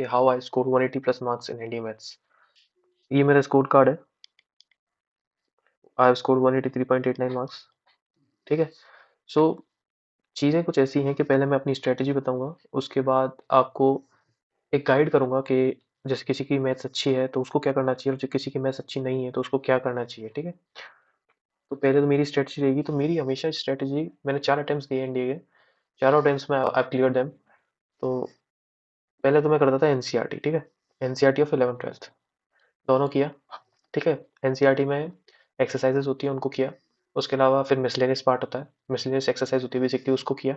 How I score 180 plus marks in NDA maths. ये मेरा score card है। I have score 183.89 marks. ठीक है। सो चीज़ें कुछ ऐसी हैं कि पहले मैं अपनी स्ट्रेटेजी बताऊंगा, उसके बाद आपको एक गाइड करूंगा कि जैसे किसी की मैथ्स अच्छी है तो उसको क्या करना चाहिए, और जो किसी की मैथ्स अच्छी नहीं है तो उसको क्या करना चाहिए। ठीक है। तो पहले तो मेरी स्ट्रेटेजी रहेगी, तो मेरी हमेशा स्ट्रेटेजी, मैंने 4 अटेम्प्ट दिए एनडीए के, चारों अटेम्प्ट्स में आई क्लियर देम। तो पहले तो मैं करता था एनसीईआरटी। ठीक है। एनसीईआरटी ऑफ 11th 12th दोनों किया। ठीक है। एनसीईआरटी में एक्सरसाइजेज होती है उनको किया। उसके अलावा फिर मिसलेनियस पार्ट होता है, मिसलेनियस एक्सरसाइज होती है बेसिकली, उसको किया।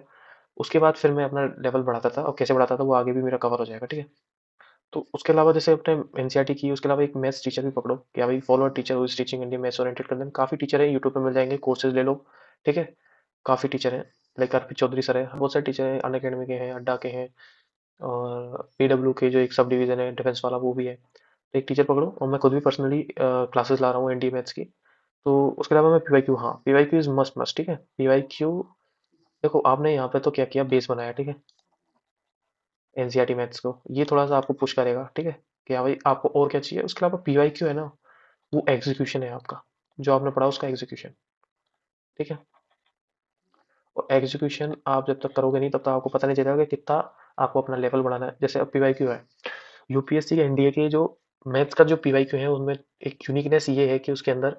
उसके बाद फिर मैं अपना लेवल बढ़ाता था, और कैसे बढ़ाता था वो आगे भी मेरा कवर हो जाएगा। ठीक है। तो उसके अलावा जैसे अपने एनसीईआरटी की, उसके अलावा एक मैथ्स टीचर भी पकड़ो कि भाई follow teacher who is teaching Indian maths oriented content. काफ़ी टीचर है, यूट्यूब पे मिल जाएंगे, कोर्सेज ले लो। ठीक है। काफ़ी टीचर हैं, लाइक अर्पित चौधरी सर है, बहुत सारे टीचर हैं, अन अकेडमी के हैं, अड्डा के हैं, और पीडब्ल्यू के जो एक सब डिवीजन है डिफेंस वाला वो भी है। तो एक टीचर पकड़ो, और मैं खुद भी पर्सनली क्लासेस ला रहा हूँ एनडी मैथ्स की। तो उसके अलावा मैं पीवाईक्यू, हाँ पीवाईक्यू इज मस्ट मस्ट। ठीक है। पीवाईक्यू देखो, आपने यहाँ पे तो क्या किया, बेस बनाया। ठीक है। एनसीईआरटी मैथ्स को ये थोड़ा सा आपको पुश करेगा। ठीक है। कि हाँ भाई आपको और क्या चाहिए। उसके अलावा पीवाईक्यू है ना, वो एग्जीक्यूशन है आपका, जो आपने पढ़ा उसका एग्जीक्यूशन। ठीक है। और एग्जीक्यूशन आप जब तक करोगे नहीं तब तक आपको पता नहीं चलेगा कि कितना आपको अपना लेवल बढ़ाना है। जैसे अब पीवाईक्यू है, यूपीएससी के एनडीए के जो मैथ्स का जो पीवाईक्यू है, उनमें एक यूनिकनेस ये है कि उसके अंदर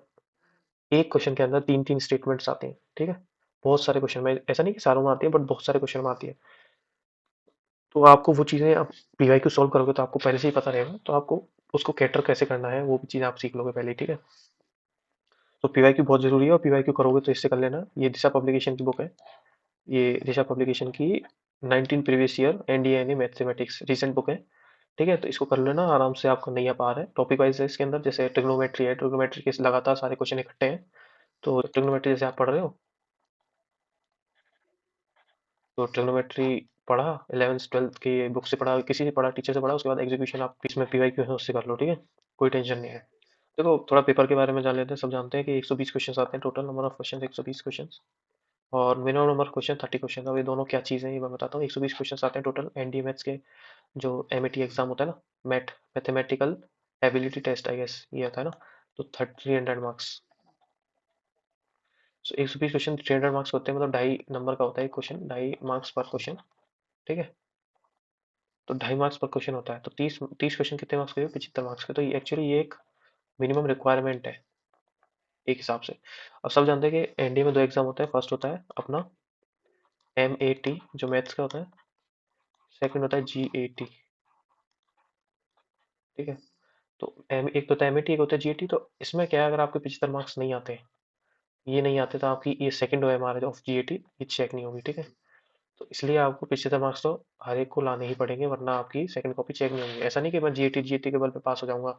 एक क्वेश्चन के अंदर 3-3 स्टेटमेंट्स आते हैं। ठीक है। बहुत सारे क्वेश्चन में, ऐसा नहीं कि सारों में आती है, बट बहुत सारे क्वेश्चन में आती है। तो आपको वो चीज़ें, आप पीवाईक्यू सॉल्व करोगे तो आपको पहले से ही पता रहेगा, तो आपको उसको कैटर कैसे करना है वो भी चीज़ आप सीख लोगे पहले ही। ठीक है। तो पीवाईक्यू बहुत जरूरी है, और पीवाईक्यू करोगे तो इससे कर लेना। ये दिशा पब्लिकेशन की बुक है, ये दिशा पब्लिकेशन की 19 previous year NDA any mathematics recent book है। ठीक है। तो इसको कर लेना आराम से, आपका नैया पार है। टॉपिक वाइज है इसके अंदर, जैसे ट्रिग्नोमेट्री है, ट्रिग्नोमेट्री के लगातार सारे क्वेश्चन इकट्ठे हैं। तो ट्रिग्नोमेट्री जैसे आप पढ़ रहे हो, तो ट्रिग्नोमेट्री पढ़ा 11th 12th की बुक से पढ़ा, किसी से पढ़ा, टीचर से पढ़ा, उसके बाद एग्जीक्यूशन आप इसमें पीवाईक्यू है उससे कर लो। ठीक है। कोई टेंशन नहीं है। देखो थोड़ा पेपर के बारे में जान लेते हैं। सब जानते हैं कि 120 क्वेश्चन आते हैं, total number of question 120 question, और मिनिमम नंबर क्वेश्चन 30 क्वेश्चन। अब ये दोनों क्या चीज़ है ये मैं बताता हूँ। 120 क्वेश्चन आते हैं टोटल एनडी मैथ्स के, जो एमएटी एग्जाम होता है ना, mathematical ability test I guess ये आता है ना। तो 300 मार्क्स। सो 120 क्वेश्चन 300 मार्क्स होते हैं, मतलब 2.5 नंबर का होता है एक क्वेश्चन, 2.5 मार्क्स पर क्वेश्चन। ठीक है। तो 2.5 मार्क्स पर क्वेश्चन होता है, तो 30 क्वेश्चन कितने मार्क्स के, 75 मार्क्स के। तो ये एक्चुअली ये एक मिनिमम रिक्वायरमेंट है एक हिसाब से। अब सब जानते हैं कि एनडीए में 2 एग्जाम होता है। फर्स्ट होता है अपना एमएटी जो मैथ्स का होता है, सेकंड होता है जीएटी। ठीक है। तो एक तो होता है एमएटी, एक होता है जीएटी। तो इसमें क्या है, अगर आपके 75 मार्क्स नहीं आते, ये नहीं आते, तो आपकी ये सेकंड ओएमआर ऑफ जीएटी ये चेक नहीं होगी। ठीक है। तो इसलिए आपको 75 मार्क्स तो हर एक को लाने ही पड़ेंगे, वरना आपकी सेकंड कॉपी चेक नहीं होगी। ऐसा नहीं कि मैं जीएटी जीएटी के बल पे पास हो जाऊंगा,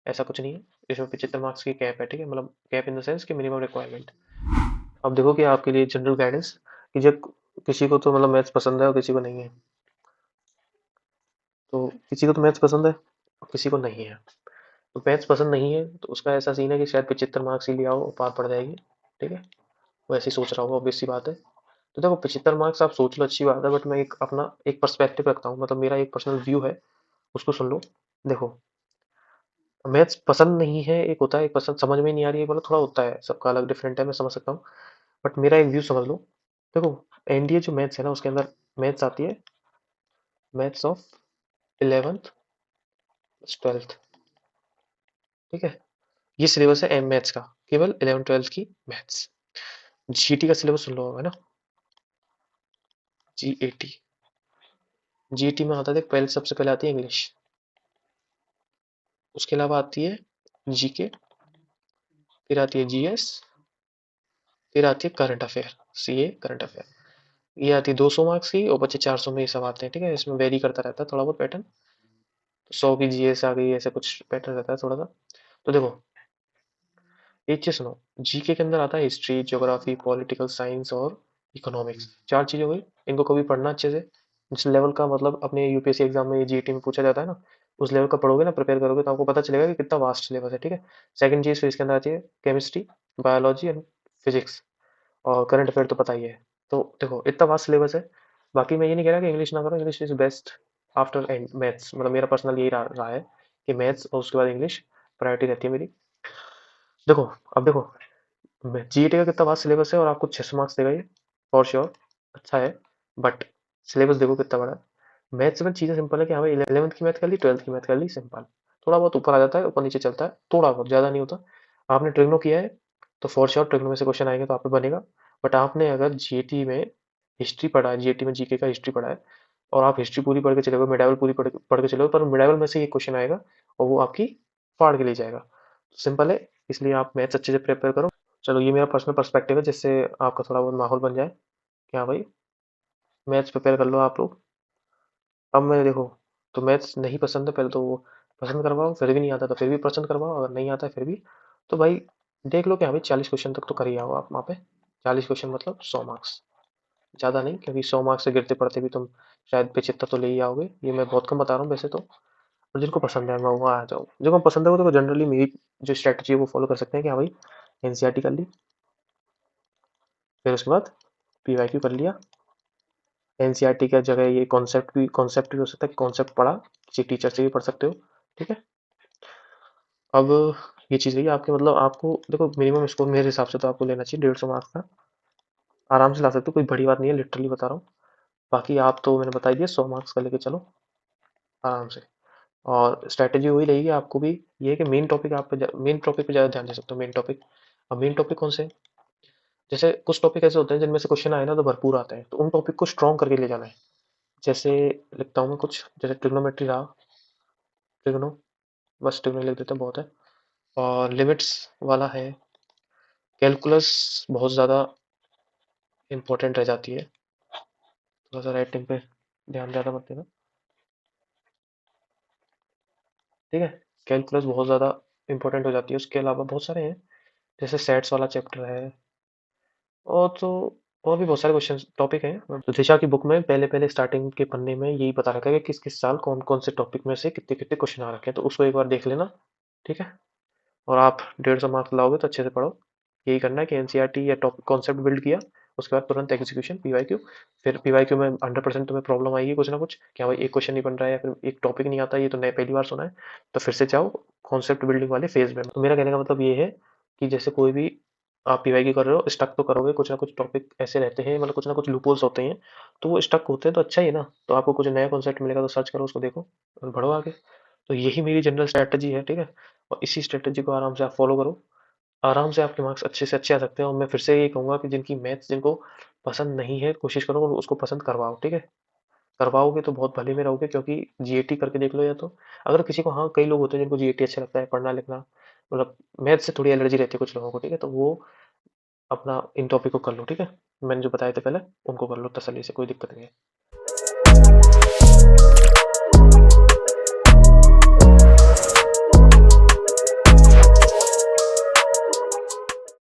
ऐसा कुछ नहीं है। इसमें 75 मार्क्स की कैप है। ठीक है। मतलब कैप इन द सेंस कि मिनिमम रिक्वायरमेंट। अब देखो कि आपके लिए जनरल गाइडेंस, कि जब किसी को तो मतलब मैथ्स पसंद है और किसी को नहीं है, तो किसी को तो मैथ्स पसंद है और किसी को नहीं है। तो मैथ्स पसंद नहीं है तो उसका ऐसा सीन है कि शायद 75 मार्क्स ही ले आओ और पार पड़ जाएगी। ठीक है। वो ऐसे ही सोच रहा होगा, ऑब्वियस सी बात है। तो देखो 75 मार्क्स आप सोच लो, अच्छी बात है, बट मैं एक अपना एक पर्सपेक्टिव रखता हूँ, मतलब मेरा एक पर्सनल व्यू है, उसको सुन लो। देखो मैथ्स पसंद नहीं है एक होता है, एक पसंद समझ में नहीं आ रही है, मतलब थोड़ा होता है, सबका अलग डिफरेंट है, मैं समझ सकता हूँ। बट मेरा एक व्यू समझ लो। देखो एनडीए जो मैथ्स है ना, उसके अंदर मैथ्स आती है, मैथ्स ऑफ 11th 12th। ठीक है। ये सिलेबस है एम मैथ्स का, केवल 11th 12th की मैथ्स। जीटी का सिलेबस सुन लो है ना, जीएटी। जीटी में आता है, पहले सबसे पहले आती है इंग्लिश, उसके अलावा आती है जीके, फिर आती है जीएस, फिर आती है current affair, CA current affair. ये आती है 200 मार्क्स की, और बच्चे 400 में ये सब आते हैं। ठीक है। इसमें वेरी करता रहता है थोड़ा बहुत पैटर्न, तो 100 की जीएस आ गई, ऐसे कुछ पैटर्न रहता है थोड़ा सा। तो देखो एक चीज सुनो, जीके के अंदर आता है हिस्ट्री, ज्योग्राफी, पॉलिटिकल साइंस और इकोनॉमिक्स। 4 चीजें हो गई। इनको कभी पढ़ना अच्छे से, जिस लेवल का मतलब अपने यूपीएससी एग्जाम में जीटी में पूछा जाता है ना, उस लेवल का पढ़ोगे ना, प्रिपेयर करोगे, तो आपको पता चलेगा कि कितना वास्ट सिलेबस है। ठीक है। सेकंड चीज फिर इसके अंदर आती है केमिस्ट्री, बायोलॉजी एंड फिजिक्स, और करंट अफेयर तो पता ही है। तो देखो इतना वास्ट सिलेबस है। बाकी मैं ये नहीं कह रहा कि इंग्लिश ना करो, English is best, after maths, मतलब मेरा पर्सनल यही रहा है कि मैथ्स और उसके बाद इंग्लिश प्रायोरिटी रहती है मेरी। देखो, अब देखो, जीईटी का कितना वास्ट सिलेबस है और आपको 600 मार्क्स देगा ये, फॉर श्योर अच्छा है, बट सिलेबस देखो कितना बड़ा है। मैथ्स में चीज़ें सिंपल है कि हाँ भाई 11th की मैथ कर ली, 12th की मैथ कर ली, सिंपल, थोड़ा बहुत ऊपर आ जाता है, ऊपर नीचे चलता है, थोड़ा बहुत, ज़्यादा नहीं होता। आपने ट्रिग्नो किया है तो फॉर श्योर ट्रिग्नो में से क्वेश्चन आएंगे तो आप पे बनेगा। बट आपने अगर जीएटी में हिस्ट्री पढ़ा है, जीएटी में जीके का हिस्ट्री पढ़ा है, और आप हिस्ट्री पूरी पढ़ के चलोगे, मिडावल पूरी पढ़ के चलोगे, पर मिडावल में से ये क्वेश्चन आएगा और वो आपकी फाड़ के ले जाएगा। सिंपल है, इसलिए आप मैथ्स अच्छे से प्रिपेयर करो। चलो, ये मेरा पर्सनल पर्सपेक्टिव है, जिससे आपका थोड़ा बहुत माहौल बन जाए कि हाँ भाई मैथ्स प्रिपेयर कर लो आप लोग। अब मैं देखो, तो मैथ्स नहीं पसंद है पहले तो वो पसंद करवाओ, फिर भी नहीं आता तो फिर भी पसंद करवाओ, अगर नहीं आता है फिर भी, तो भाई देख लो कि हाँ भाई 40 क्वेश्चन तक तो कर ही आओ आप वहाँ पे। 40 क्वेश्चन मतलब 100 मार्क्स, ज़्यादा नहीं, क्योंकि 100 मार्क्स से गिरते पड़ते भी तुम शायद 75 तो ले ही आओगे, ये मैं बहुत कम बता रहा हूँ वैसे तो। और जिनको पसंद है मैं वहाँ आ जाओ, जिनको पसंद है वो तो जनरली मेरी जो स्ट्रैटेजी है वो फॉलो कर सकते हैं कि हाँ भाई एनसीईआरटी कर ली, फिर उसके बाद पीवाईक्यू कर लिया। एनसीईआरटी की जगह ये कॉन्सेप्ट भी हो सकता है कि कॉन्सेप्ट पढ़ा, किसी टीचर से भी पढ़ सकते हो, ठीक है। अब ये चीज़ रही आपके, मतलब आपको देखो मिनिमम स्कोर मेरे हिसाब से तो आपको लेना चाहिए 150 मार्क्स का, आराम से ला सकते हो, कोई बड़ी बात नहीं है, लिटरली बता रहा हूँ। बाकी आप तो मैंने बता दिया, 100 मार्क्स का लेके चलो आराम से। और स्ट्रैटेजी वही रहेगी आपको भी, ये है कि मेन टॉपिक पे ज़्यादा ध्यान दे सकते हो, मेन टॉपिक। अब मेन टॉपिक कौन से हैं? जैसे कुछ टॉपिक ऐसे होते हैं जिनमें से क्वेश्चन आए ना तो भरपूर आते हैं, तो उन टॉपिक को स्ट्रॉन्ग करके ले जाना है। जैसे लिखता हूँ मैं कुछ, जैसे ट्रिग्नोमेट्री रहा, ट्रिग्नो, बस ट्रिग्नो लिख देते हैं बहुत है। और लिमिट्स वाला है, कैलकुलस बहुत ज़्यादा इंपॉर्टेंट रह जाती है, थोड़ा सा राइटिंग पे ध्यान ज़्यादा मत देना, ठीक है। कैलकुलस बहुत ज़्यादा इंपॉर्टेंट हो जाती है, उसके अलावा बहुत सारे हैं, जैसे सेट्स वाला चैप्टर है, और तो और भी बहुत सारे क्वेश्चन टॉपिक हैं। तो दिशा की बुक में पहले पहले स्टार्टिंग के पन्ने में यही बता रखा है कि किस किस साल कौन कौन से टॉपिक में से कितने कितने क्वेश्चन आ रखे हैं, तो उसको एक बार देख लेना, ठीक है। और आप 150 मार्क्स लाओगे तो अच्छे से पढ़ो, यही करना है कि एनसीईआरटी या टॉपिक कॉन्सेप्ट बिल्ड किया, उसके बाद तुरंत एग्जीक्यूशन पीवाईक्यू। फिर पीवाईक्यू में 100% तुम्हें प्रॉब्लम आएगी कुछ ना कुछ, क्या भाई एक क्वेश्चन नहीं बन रहा है या फिर एक टॉपिक नहीं आता, ये तो नए पहली बार सुना है, तो फिर से जाओ कॉन्सेप्ट बिल्डिंग वाले फेज में। तो मेरा कहने का मतलब ये है कि जैसे कोई भी आप पीवाईक्यू कर रहे हो, स्टक तो करोगे, कुछ ना कुछ टॉपिक ऐसे रहते हैं, मतलब कुछ ना कुछ लूपहोल्स होते हैं, तो वो स्टक होते हैं तो अच्छा ही है ना, तो आपको कुछ नया कॉन्सेप्ट मिलेगा तो सर्च करो, उसको देखो और बढ़ो आगे। तो यही मेरी जनरल स्ट्रैटेजी है, ठीक है। और इसी स्ट्रैटेजी को आराम से आप फॉलो करो, आराम से आपके मार्क्स अच्छे से अच्छे आ सकते हैं। और मैं फिर से ये कहूँगा कि जिनकी मैथ्स जिनको पसंद नहीं है, कोशिश करो और उसको पसंद करवाओ, ठीक है। करवाओगे तो बहुत भले में रहोगे, क्योंकि जीएटी करके देख लो, या तो अगर किसी को, हाँ कई लोग होते हैं जिनको जीएटी अच्छा लगता है पढ़ना लिखना, मतलब मैथ्स से थोड़ी एलर्जी रहती है कुछ लोगों को, ठीक है, तो वो अपना इन टॉपिक को कर लो, ठीक है। मैंने जो बताए थे पहले उनको कर लो तसल्ली से, कोई दिक्कत नहीं है।